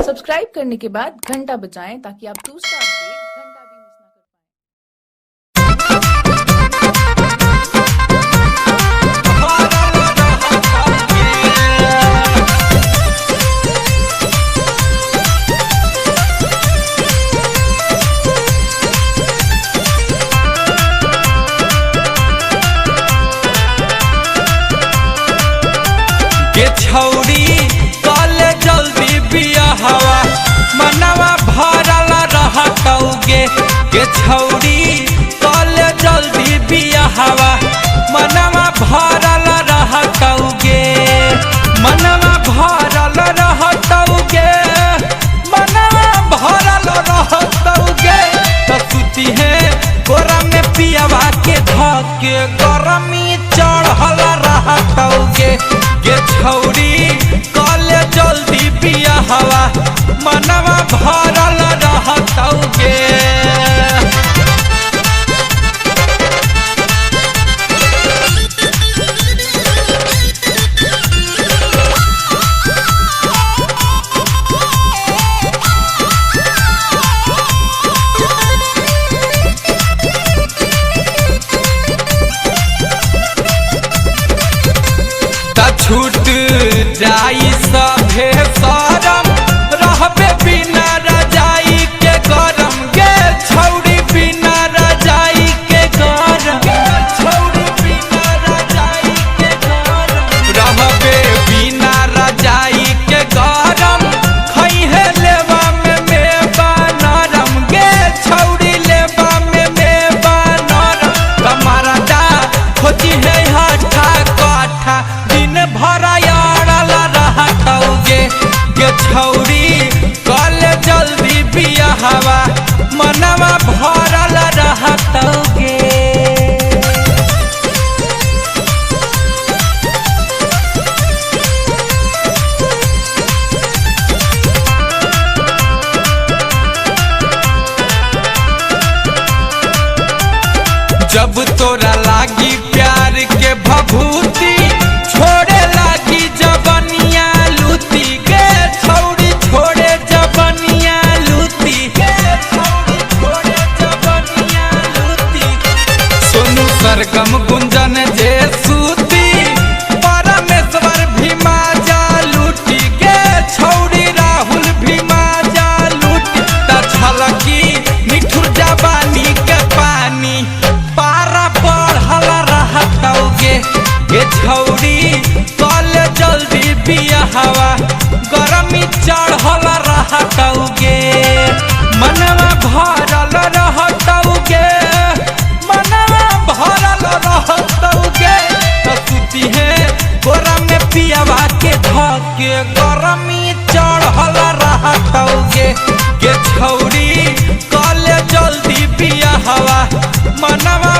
subscribe करने के बाद घंटा बजाएं ताकि आप दूसरा अपडेट घंटा भी मिस ना के छौड़ी कल जल्दी बियाहवा मनवा भरल रहतौगे के छौड़ी कल जल्दी बियाहवा मनवा भरल रहतौगे मनवा भरल रहतौगे मनवा भरल रहतौगे तो सुती है गोरा में पियावा के धके गरमी चढ़ल रहतौगे के छौड़ी कल जल्दी बियाहवा मनवा भरल रहतौगे छूट जाई सभे शरम रहबे बिना रजाई के गरम गे छौड़ी बिना रजाई के गरम छौड़ी बिना रजाई के गरम रहबे बिना रजाई के गरम खइहे लेवा में मेवा नरम गे छौड़ी लेवा में मेवा नरम तुम्हारा दा खोजी है हठा काठा दिन भरा यारल रहतौगे के छौड़ी कल जल्दी बियाहवा मनवा भरल रहतौगे जब तोरा लागी प्यार के भभूति छोड़े लागी जबनिया लूटी के छौड़ी छोड़े जबनिया लूटी के छौड़ी छोड़े जबनिया लूटी सोनू सरगम गुंजन जे सूती परमेश्वर भीमा जा लूटी के छौड़ी राहुल भीमा जा लूटी त छलकी निठुर जवानी के पानी पारा बढ़ल रहतौगे के छौड़ी कल जल्दी बियाहवा गरमी चढ़ल रहतौगे मनवा भरल रहतौगे मनवा भरल रहतौगे तो सुती है गोरा में पियावा के धके गरमी चढ़ल रहतौगे के छौड़ी कल जल्दी बियाहवा मनवा